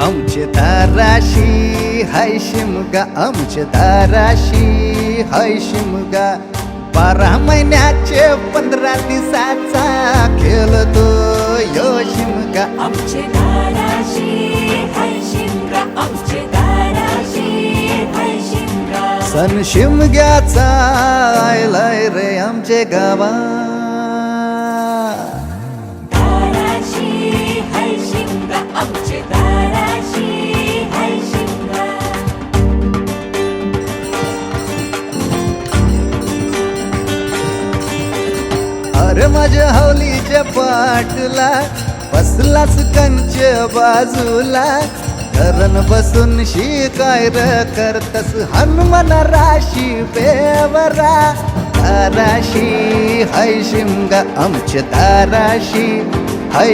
आमचे दाराशी हाय शिमगा, आमचे दाराशी हाय शिमगा. 12 महिन्याचे 15 दिवसाचा खेळतो यो शिमगा. आमचे दाराशी हाय शिमगा, आमचे दाराशी हाय शिमगा. सण शिमग्याचा आयलाय रे आमचे गावा. दाराशी हाय शिमगा, आमचे दाराशी हाय शिमगा. अरे माझ्या हवलीच्या पाटला बसलाच कंच बाजूला. धरण बसून शिकाय र करतस हनुमान राशी बेवरा. दाराशी हाय शिमगा, आमच्या दाराशी हाय